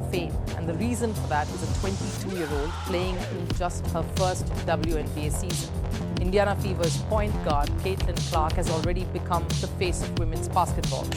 fame. And the reason for that is a 22-year-old playing in just her first WNBA season. Indiana Fever's point guard, Caitlin Clark, has already become the face of women's basketball.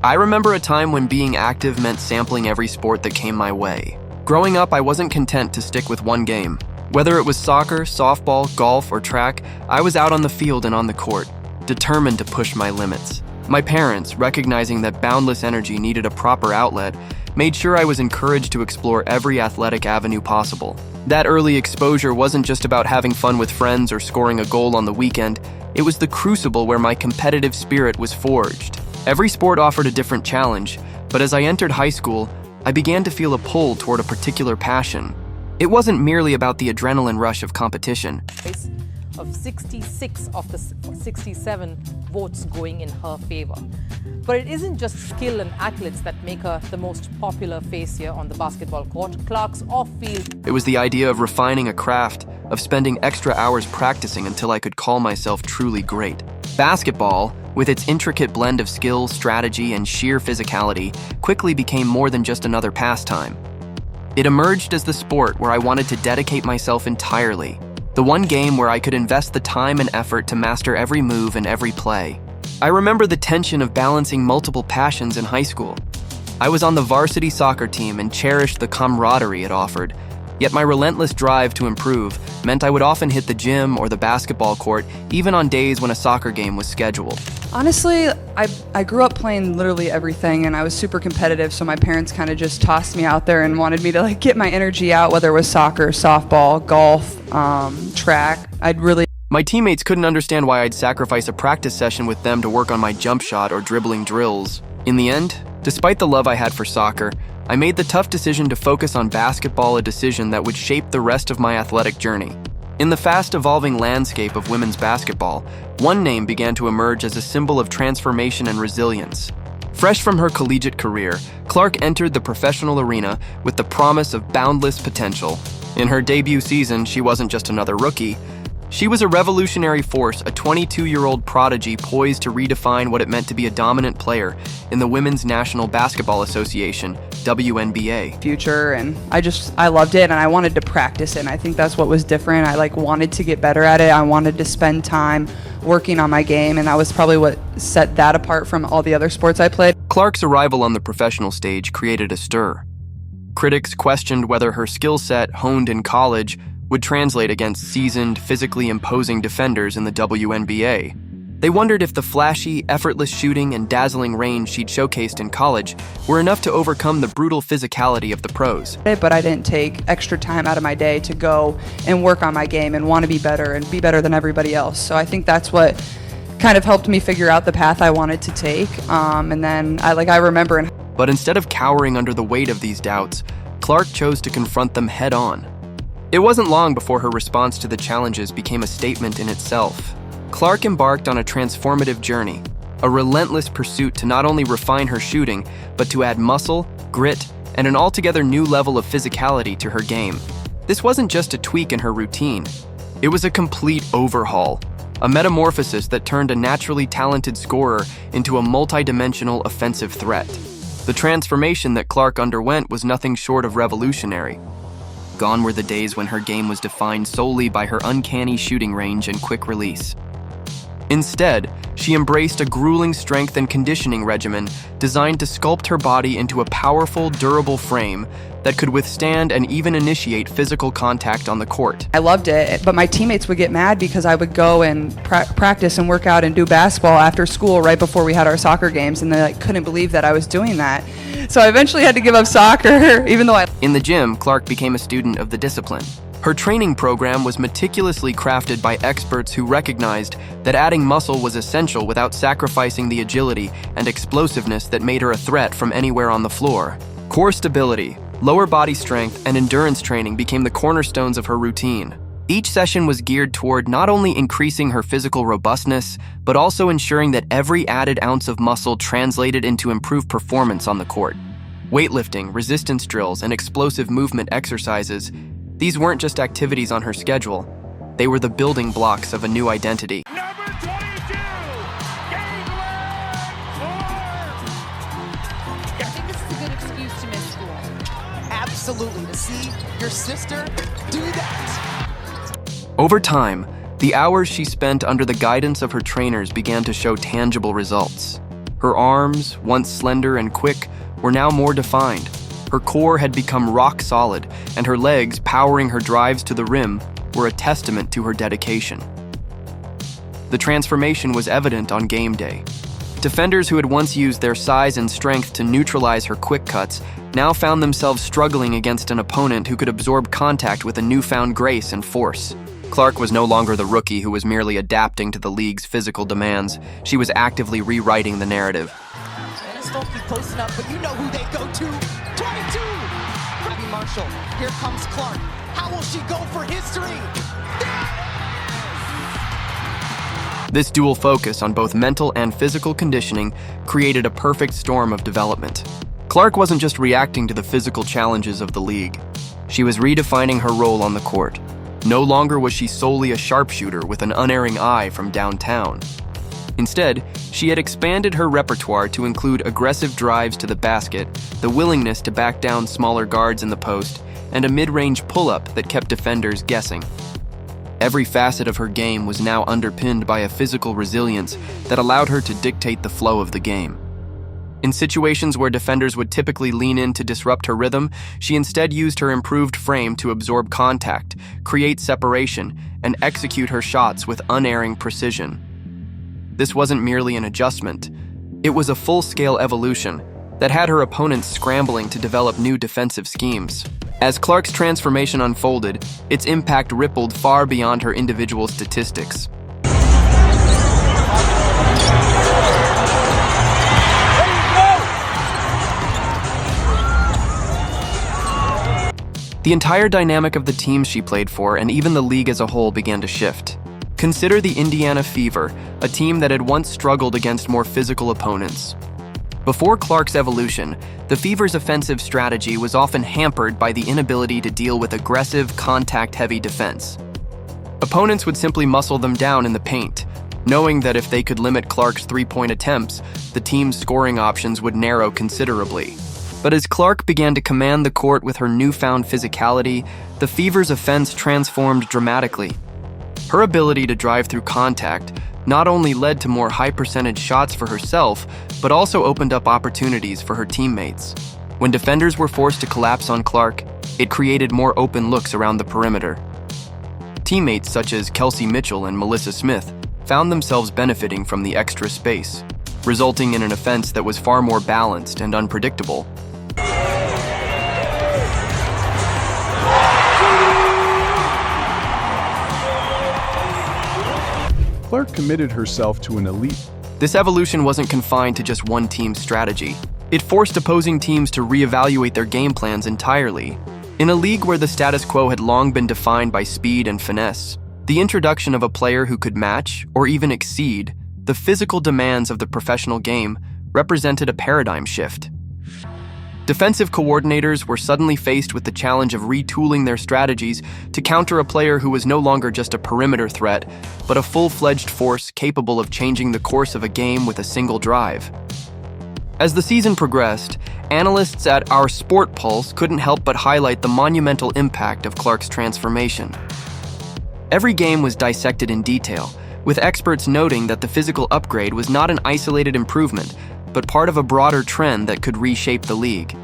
I remember a time when being active meant sampling every sport that came my way. Growing up, I wasn't content to stick with one game. Whether it was soccer, softball, golf, or track, I was out on the field and on the court, determined to push my limits. My parents, recognizing that boundless energy needed a proper outlet, made sure I was encouraged to explore every athletic avenue possible. That early exposure wasn't just about having fun with friends or scoring a goal on the weekend. It was the crucible where my competitive spirit was forged. Every sport offered a different challenge, but as I entered high school, I began to feel a pull toward a particular passion. It wasn't merely about the adrenaline rush of competition. Of 66 of the 67 votes going in her favor. But it isn't just skill and accolades that make her the most popular face here on the basketball court. Clark's off-field. It was the idea of refining a craft, of spending extra hours practicing until I could call myself truly great. Basketball, with its intricate blend of skill, strategy, and sheer physicality, quickly became more than just another pastime. It emerged as the sport where I wanted to dedicate myself entirely. The one game where I could invest the time and effort to master every move and every play. I remember the tension of balancing multiple passions in high school. I was on the varsity soccer team and cherished the camaraderie it offered, yet my relentless drive to improve meant I would often hit the gym or the basketball court, even on days when a soccer game was scheduled. Honestly, I grew up playing literally everything, and I was super competitive, so my parents kind of just tossed me out there and wanted me to get my energy out, whether it was soccer, softball, golf, track. My teammates couldn't understand why I'd sacrifice a practice session with them to work on my jump shot or dribbling drills. In the end, despite the love I had for soccer, I made the tough decision to focus on basketball, a decision that would shape the rest of my athletic journey. In the fast-evolving landscape of women's basketball, one name began to emerge as a symbol of transformation and resilience. Fresh from her collegiate career, Clark entered the professional arena with the promise of boundless potential. In her debut season, she wasn't just another rookie. She was a revolutionary force, a 22-year-old prodigy poised to redefine what it meant to be a dominant player in the Women's National Basketball Association, WNBA. Future, and I loved it, and I wanted to practice it, and I think that's what was different. I wanted to get better at it. I wanted to spend time working on my game, and that was probably what set that apart from all the other sports I played. Clark's arrival on the professional stage created a stir. Critics questioned whether her skill set, honed in college, would translate against seasoned, physically imposing defenders in the WNBA. They wondered if the flashy, effortless shooting and dazzling range she'd showcased in college were enough to overcome the brutal physicality of the pros. But I didn't take extra time out of my day to go and work on my game and want to be better and be better than everybody else. So I think that's what kind of helped me figure out the path I wanted to take. And then I remember. But instead of cowering under the weight of these doubts, Clark chose to confront them head on. It wasn't long before her response to the challenges became a statement in itself. Clark embarked on a transformative journey, a relentless pursuit to not only refine her shooting, but to add muscle, grit, and an altogether new level of physicality to her game. This wasn't just a tweak in her routine. It was a complete overhaul, a metamorphosis that turned a naturally talented scorer into a multidimensional offensive threat. The transformation that Clark underwent was nothing short of revolutionary. Gone were the days when her game was defined solely by her uncanny shooting range and quick release. Instead, she embraced a grueling strength and conditioning regimen designed to sculpt her body into a powerful, durable frame that could withstand and even initiate physical contact on the court. I loved it, but my teammates would get mad because I would go and practice and work out and do basketball after school right before we had our soccer games, and they couldn't believe that I was doing that. So I eventually had to give up soccer, even though In the gym, Clark became a student of the discipline. Her training program was meticulously crafted by experts who recognized that adding muscle was essential without sacrificing the agility and explosiveness that made her a threat from anywhere on the floor. Core stability, lower body strength, and endurance training became the cornerstones of her routine. Each session was geared toward not only increasing her physical robustness, but also ensuring that every added ounce of muscle translated into improved performance on the court. Weightlifting, resistance drills, and explosive movement exercises, these weren't just activities on her schedule. They were the building blocks of a new identity. Number 22, Caitlin I think this is a good excuse to miss school. Absolutely, to see your sister do that. Over time, the hours she spent under the guidance of her trainers began to show tangible results. Her arms, once slender and quick, were now more defined. Her core had become rock solid, and her legs, powering her drives to the rim, were a testament to her dedication. The transformation was evident on game day. Defenders who had once used their size and strength to neutralize her quick cuts now found themselves struggling against an opponent who could absorb contact with a newfound grace and force. Clark was no longer the rookie who was merely adapting to the league's physical demands. She was actively rewriting the narrative. Don't keep posting up, but you know who they go to. 22! Bobby Marshall, here comes Clark. How will she go for history? This dual focus on both mental and physical conditioning created a perfect storm of development. Clark wasn't just reacting to the physical challenges of the league. She was redefining her role on the court. No longer was she solely a sharpshooter with an unerring eye from downtown. Instead, she had expanded her repertoire to include aggressive drives to the basket, the willingness to back down smaller guards in the post, and a mid-range pull-up that kept defenders guessing. Every facet of her game was now underpinned by a physical resilience that allowed her to dictate the flow of the game. In situations where defenders would typically lean in to disrupt her rhythm, she instead used her improved frame to absorb contact, create separation, and execute her shots with unerring precision. This wasn't merely an adjustment. It was a full-scale evolution that had her opponents scrambling to develop new defensive schemes. As Clark's transformation unfolded, its impact rippled far beyond her individual statistics. The entire dynamic of the teams she played for and even the league as a whole began to shift. Consider the Indiana Fever, a team that had once struggled against more physical opponents. Before Clark's evolution, the Fever's offensive strategy was often hampered by the inability to deal with aggressive, contact-heavy defense. Opponents would simply muscle them down in the paint, knowing that if they could limit Clark's three-point attempts, the team's scoring options would narrow considerably. But as Clark began to command the court with her newfound physicality, the Fever's offense transformed dramatically. Her ability to drive through contact not only led to more high-percentage shots for herself, but also opened up opportunities for her teammates. When defenders were forced to collapse on Clark, it created more open looks around the perimeter. Teammates such as Kelsey Mitchell and Melissa Smith found themselves benefiting from the extra space, resulting in an offense that was far more balanced and unpredictable. Clark committed herself to an elite. This evolution wasn't confined to just one team's strategy. It forced opposing teams to reevaluate their game plans entirely. In a league where the status quo had long been defined by speed and finesse, the introduction of a player who could match, or even exceed, the physical demands of the professional game represented a paradigm shift. Defensive coordinators were suddenly faced with the challenge of retooling their strategies to counter a player who was no longer just a perimeter threat, but a full-fledged force capable of changing the course of a game with a single drive. As the season progressed, analysts at Our Sport Pulse couldn't help but highlight the monumental impact of Clark's transformation. Every game was dissected in detail, with experts noting that the physical upgrade was not an isolated improvement, but part of a broader trend that could reshape the league.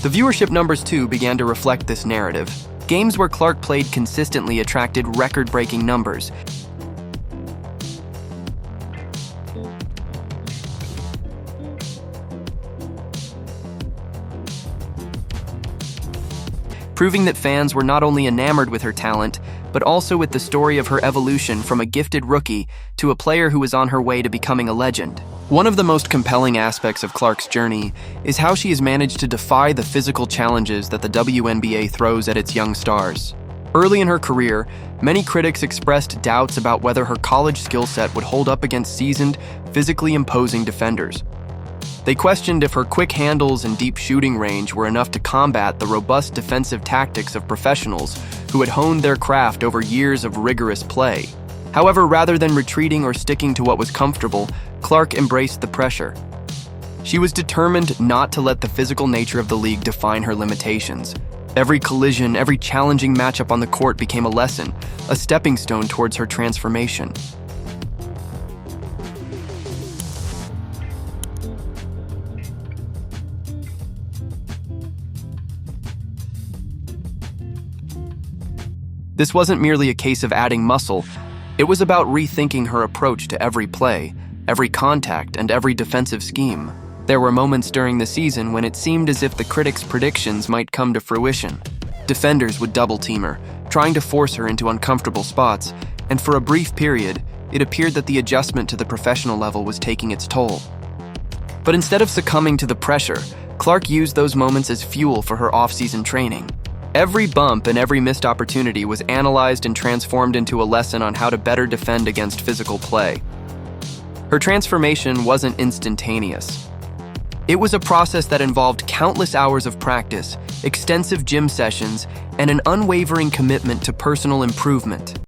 The viewership numbers too began to reflect this narrative. Games where Clark played consistently attracted record-breaking numbers, proving that fans were not only enamored with her talent, but also with the story of her evolution from a gifted rookie to a player who was on her way to becoming a legend. One of the most compelling aspects of Clark's journey is how she has managed to defy the physical challenges that the WNBA throws at its young stars. Early in her career, many critics expressed doubts about whether her college skill set would hold up against seasoned, physically imposing defenders. They questioned if her quick handles and deep shooting range were enough to combat the robust defensive tactics of professionals who had honed their craft over years of rigorous play. However, rather than retreating or sticking to what was comfortable, Clark embraced the pressure. She was determined not to let the physical nature of the league define her limitations. Every collision, every challenging matchup on the court became a lesson, a stepping stone towards her transformation. This wasn't merely a case of adding muscle, it was about rethinking her approach to every play, every contact, and every defensive scheme. There were moments during the season when it seemed as if the critics' predictions might come to fruition. Defenders would double-team her, trying to force her into uncomfortable spots, and for a brief period, it appeared that the adjustment to the professional level was taking its toll. But instead of succumbing to the pressure, Clark used those moments as fuel for her off-season training. Every bump and every missed opportunity was analyzed and transformed into a lesson on how to better defend against physical play. Her transformation wasn't instantaneous. It was a process that involved countless hours of practice, extensive gym sessions, and an unwavering commitment to personal improvement.